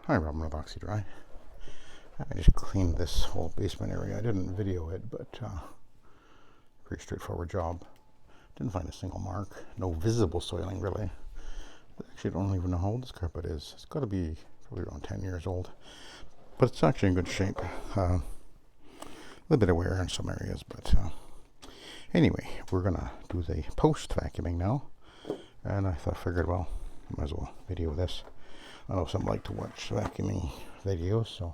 Hi, Robin with Oxy-Dry. I just cleaned this whole basement area. I didn't video it, but pretty straightforward job. Didn't find a single mark. No visible soiling, really. I actually don't even know how old this carpet is. It's got to be probably around 10 years old. But it's actually in good shape. A little bit of wear in some areas, but anyway, we're going to do the post vacuuming now. And I figured, well, I might as well video this. I know some like to watch vacuuming videos, so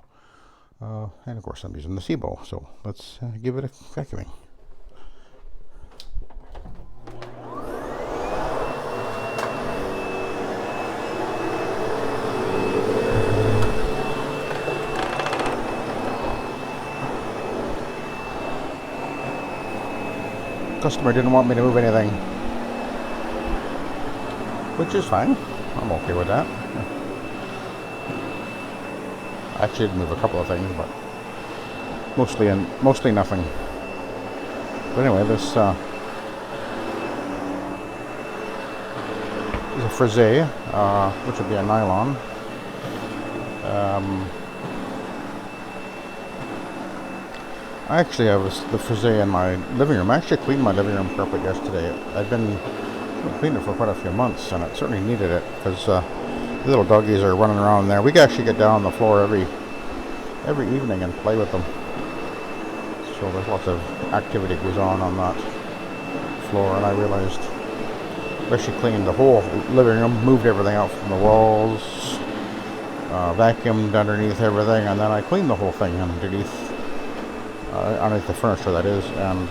and of course I'm using the Sebo, so let's give it a vacuuming. Customer didn't want me to move anything, which is fine. I'm okay with that. I actually did move a couple of things, but mostly nothing. But anyway, this is a frieze, which would be a nylon. I actually have the frieze in my living room. I actually cleaned my living room carpet yesterday. I've been cleaning it for quite a few months, and it certainly needed it because the little doggies are running around there. We can actually get down on the floor every evening and play with them. So there's lots of activity goes on that floor, and I realized I actually cleaned the whole living room, moved everything out from the walls, vacuumed underneath everything, and then I cleaned the whole thing underneath the furniture, that is, and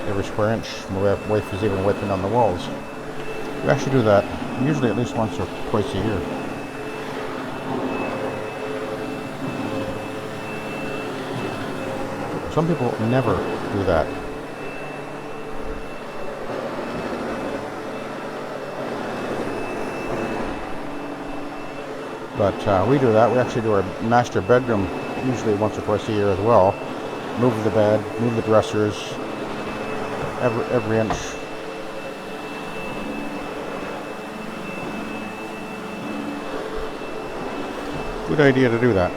every square inch. My wife was even wiping on the walls. We actually do that usually at least once or twice a year. Some people never do that. But we do that. We actually do our master bedroom usually once or twice a year as well. Move the bed, move the dressers, every inch. Good idea to do that.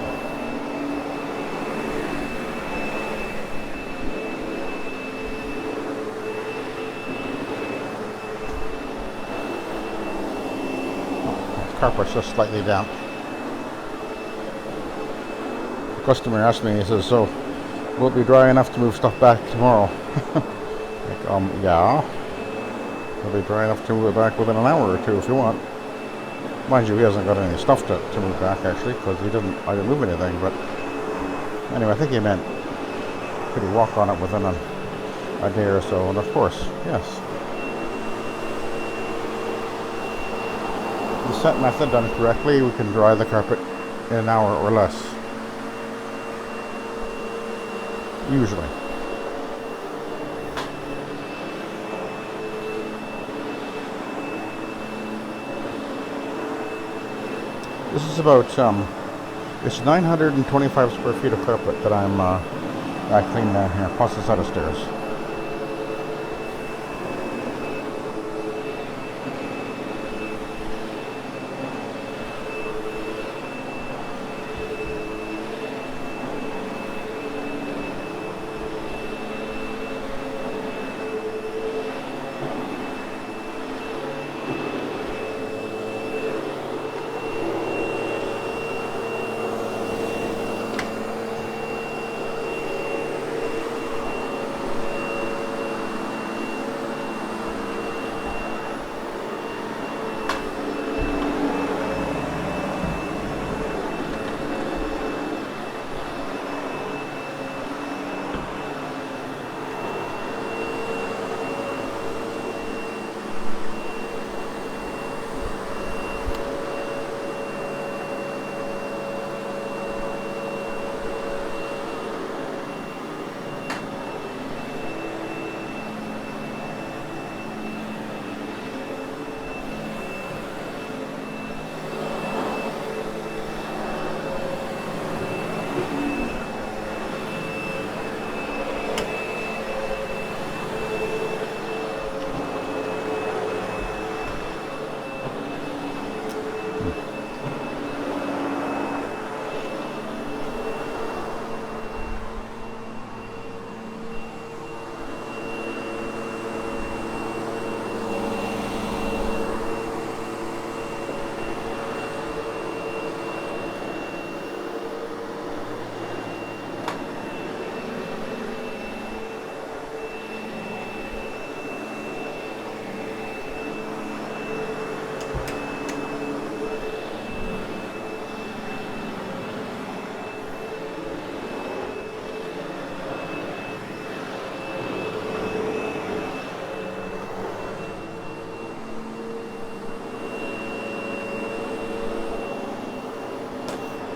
Carpet's just slightly damp. The customer asked me, he says, "So, will it be dry enough to move stuff back tomorrow?" Like, yeah. It'll be dry enough to move it back within an hour or two if you want. Mind you, he hasn't got any stuff to move back, actually, because I didn't move anything, but anyway, I think he meant could he walk on it within a day or so, and of course, yes. The set method done correctly, we can dry the carpet in an hour or less. Usually. This is about, it's 925 square feet of carpet that I cleaned down here, plus a set of stairs.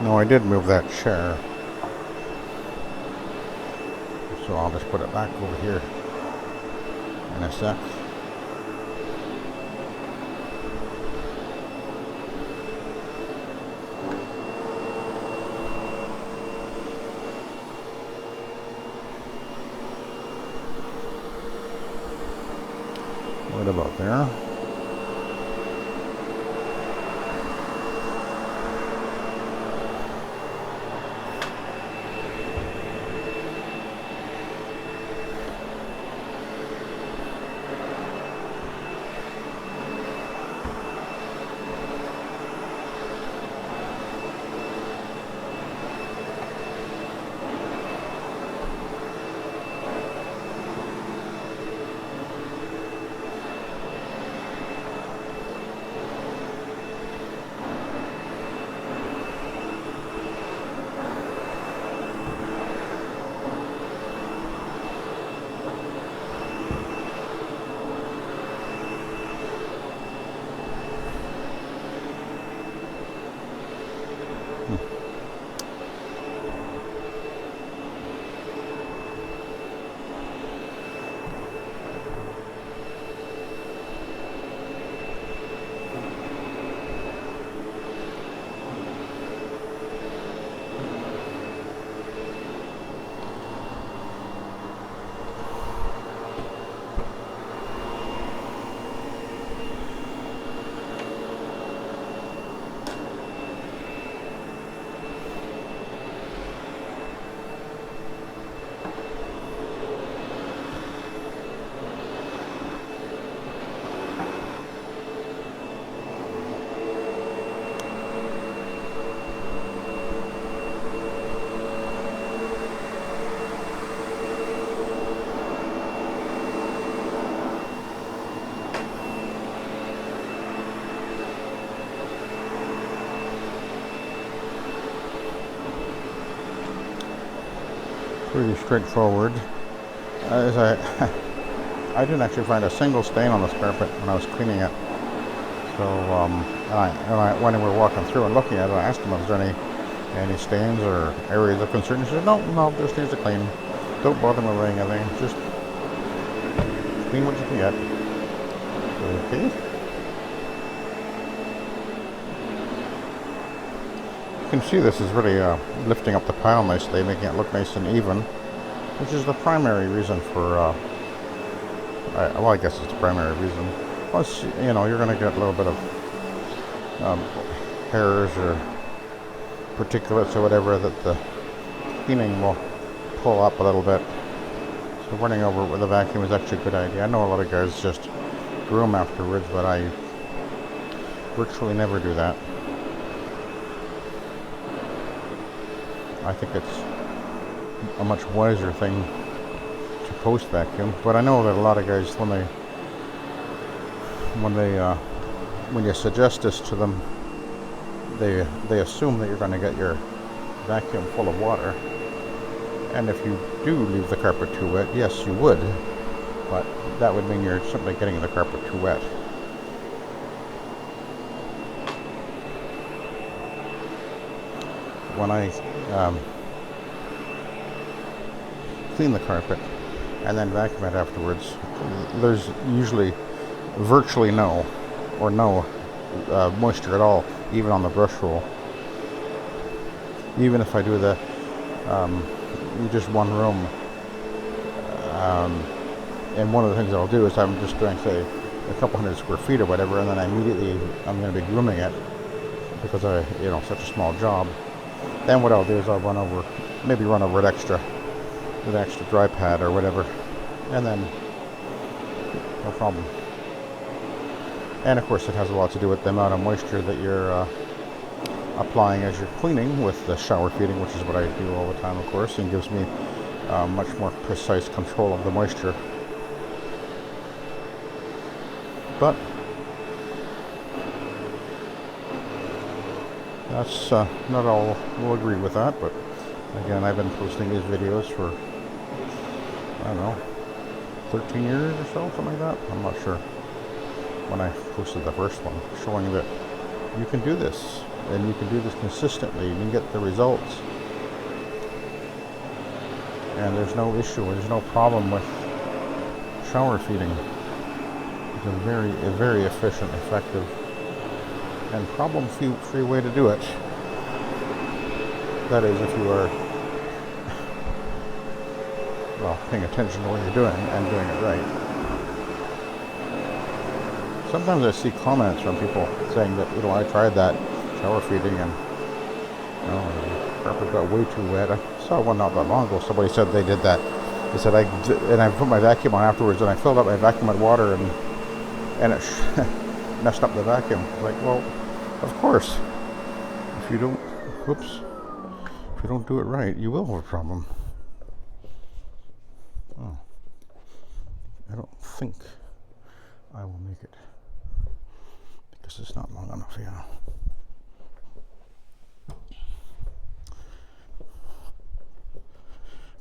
No, I did move that chair. So I'll just put it back over here in a sec. Right about there. Pretty straightforward. As I didn't actually find a single stain on this carpet when I was cleaning it. So when we were walking through and looking at it, I asked him, "Was there any stains or areas of concern?" He said, "No, just needs to clean. Don't bother me with anything. Just clean what you can get." Okay. You can see this is really lifting up the pile nicely, making it look nice and even, which is the primary reason for, well, I guess it's the primary reason. Plus, you know, you're going to get a little bit of hairs or particulates or whatever that the cleaning will pull up a little bit. So running over it with a vacuum is actually a good idea. I know a lot of guys just groom afterwards, but I virtually never do that. I think it's a much wiser thing to post vacuum, but I know that a lot of guys, when you suggest this to them, they assume that you're going to get your vacuum full of water, and if you do leave the carpet too wet, yes, you would, but that would mean you're simply getting the carpet too wet. When I clean the carpet and then vacuum it afterwards, there's usually virtually no moisture at all, even on the brush roll. Even if I do the just one room, and one of the things I'll do is I'm just doing, say, a couple hundred square feet or whatever, and then immediately I'm going to be grooming it because such a small job. Then what I'll do is I'll run over it extra with an extra dry pad or whatever, and then no problem. And of course it has a lot to do with the amount of moisture that you're applying as you're cleaning with the shower feeding, which is what I do all the time, of course, and gives me much more precise control of the moisture. But that's not all will agree with that, but again, I've been posting these videos for, I don't know, 13 years or so, something like that. I'm not sure when I posted the first one, showing that you can do this, and you can do this consistently, and you get the results. And there's no issue, there's no problem with shower feeding. It's a very efficient, effective, and problem-free way to do it. That is, if you are, well, paying attention to what you're doing and doing it right. Sometimes I see comments from people saying that, I tried that shower feeding and, the carpet got way too wet. I saw one not that long ago. Somebody said they did that. They said I put my vacuum on afterwards, and I filled up my vacuum with water, and it messed up the vacuum. Like, well, of course, if you don't do it right, you will have a problem. Oh, I don't think I will make it because it's not long enough. Yeah.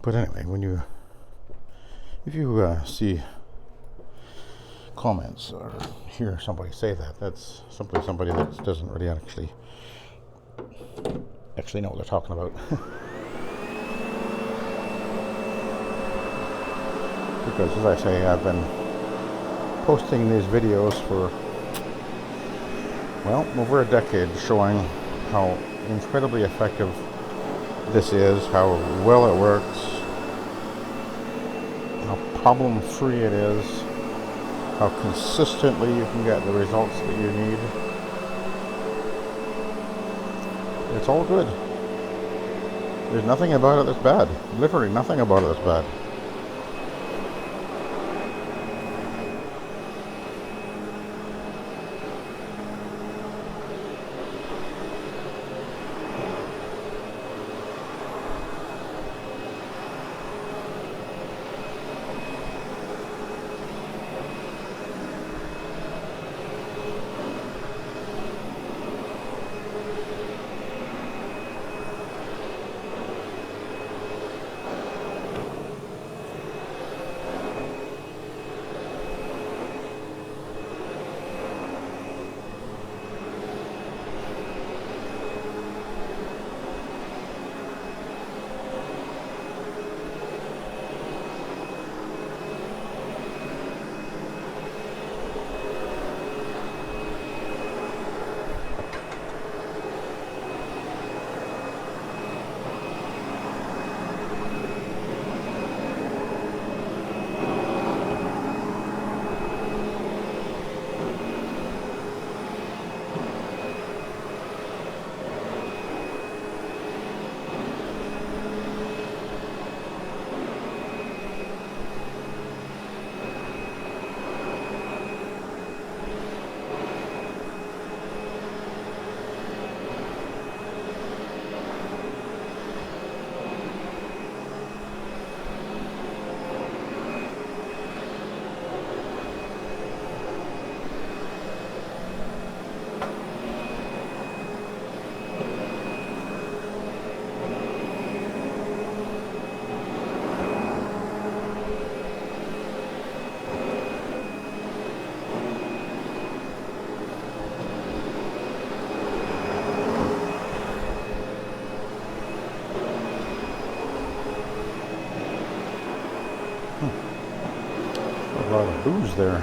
But anyway, if you see comments or hear somebody say that, that's simply somebody that doesn't really actually know what they're talking about. Because, as I say, I've been posting these videos for, well, over a decade, showing how incredibly effective this is, how well it works, how problem-free it is, how consistently you can get the results that you need. It's all good. There's nothing about it that's bad. Literally nothing about it that's bad. A lot of booze there.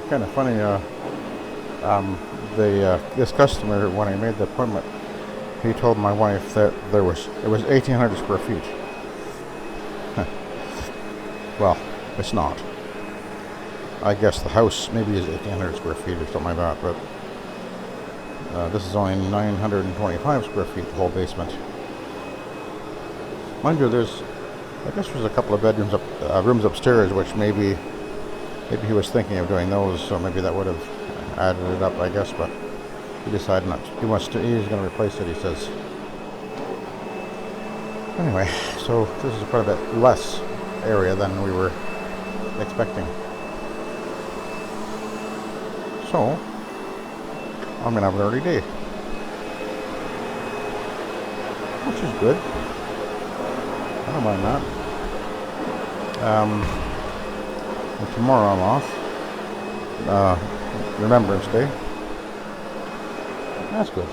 Kind of funny, this customer, when I made the appointment, he told my wife that it was 1,800 square feet. Well, it's not. I guess the house maybe is 1,800 square feet or something like that, but this is only 925 square feet, the whole basement. Mind you, there's I guess there's a couple of bedrooms rooms upstairs, which maybe he was thinking of doing those, so maybe that would have added it up, I guess, but he decided not to. He's going to replace it, he says. Anyway, so this is quite a bit less area than we were expecting. So, I'm going to have an early day, which is good. I don't mind that. And tomorrow I'm off. Remembrance Day. That's good.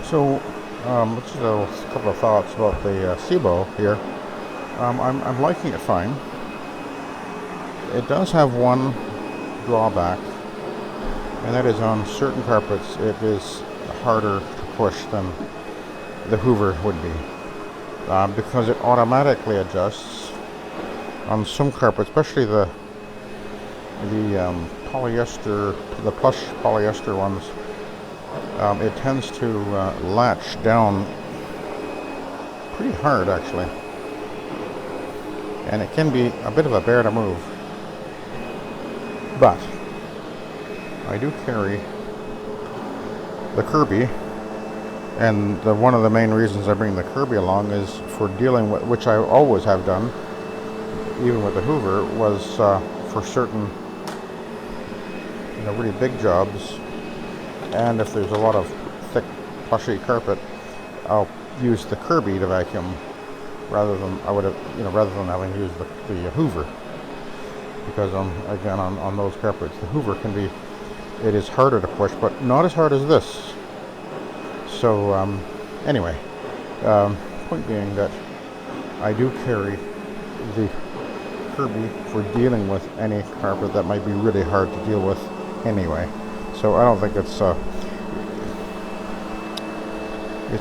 So, just a couple of thoughts about the Sebo here. I'm liking it fine. It does have one drawback, and that is on certain carpets it is harder to push than the Hoover would be, because it automatically adjusts on some carpets, especially the polyester, the plush polyester ones. It tends to latch down pretty hard, actually, and it can be a bit of a bear to move. But I do carry the Kirby, and one of the main reasons I bring the Kirby along is for dealing with, which I always have done, even with the Hoover, was for certain, really big jobs. And if there's a lot of thick, plushy carpet, I'll use the Kirby to vacuum rather than having to use the Hoover. Because again, on those carpets, the Hoover it is harder to push, but not as hard as this. So anyway, point being that I do carry the Kirby for dealing with any carpet that might be really hard to deal with anyway. So I don't think it's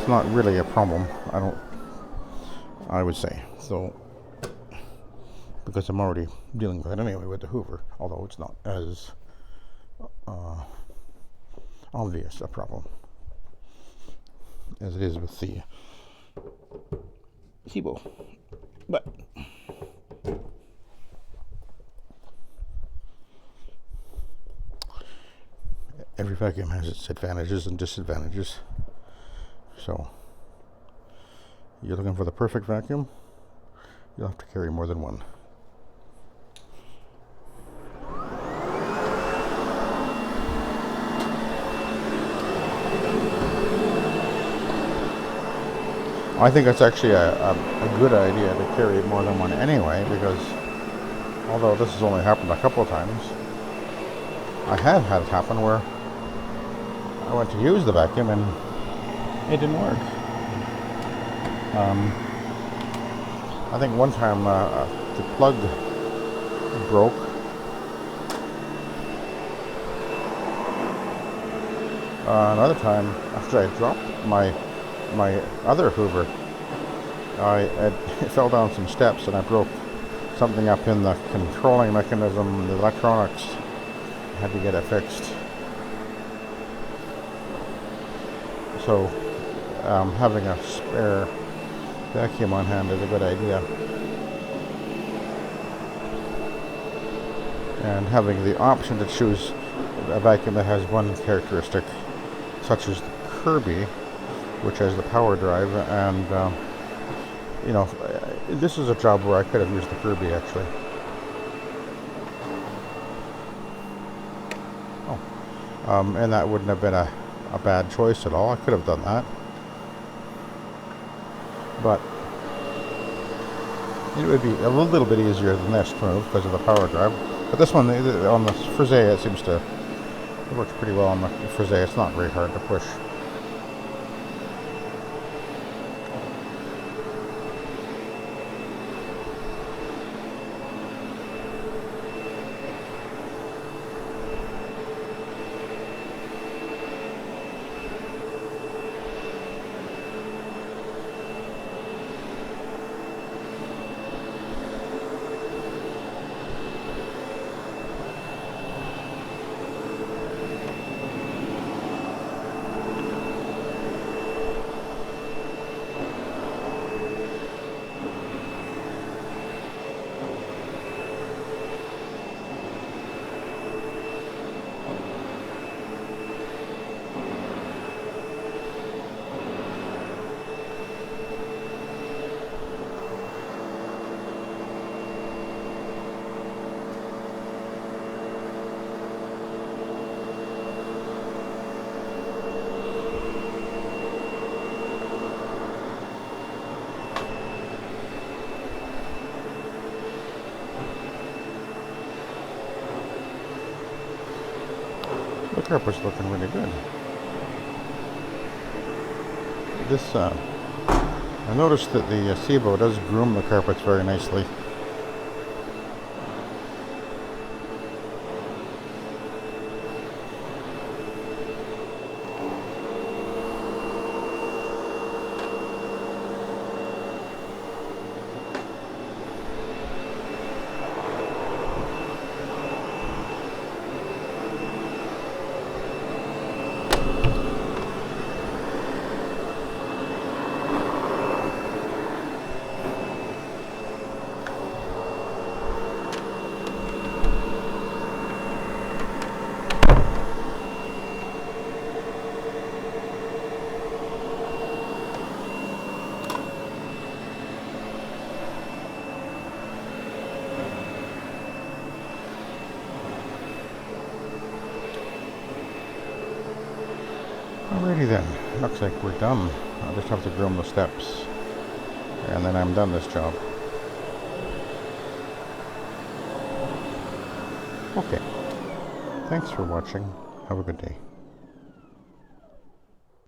not really a problem. I would say so, because I'm already dealing with it anyway with the Hoover, although it's not as obvious a problem as it is with the Sebo. But every vacuum has its advantages and disadvantages. So, you're looking for the perfect vacuum, you'll have to carry more than one. I think it's actually a good idea to carry more than one anyway, because although this has only happened a couple of times, I have had it happen where I went to use the vacuum and it didn't work. I think one time the plug broke. Another time, after I dropped my other Hoover, it fell down some steps and I broke something up in the controlling mechanism, the electronics. I had to get it fixed. So having a spare vacuum on hand is a good idea. And having the option to choose a vacuum that has one characteristic, such as the Kirby, which has the power drive, and this is a job where I could have used the Kirby actually. And that wouldn't have been a bad choice at all. I could have done that, but it would be a little bit easier than this to move because of the power drive. But this one, on the frieze, it seems to, it works pretty well on the frieze. It's not very hard to push. The carpet's looking really good. This, I noticed that the Sebo does groom the carpets very nicely. Alrighty then, looks like we're done. I'll just have to groom the steps, and then I'm done this job. Okay, thanks for watching. Have a good day.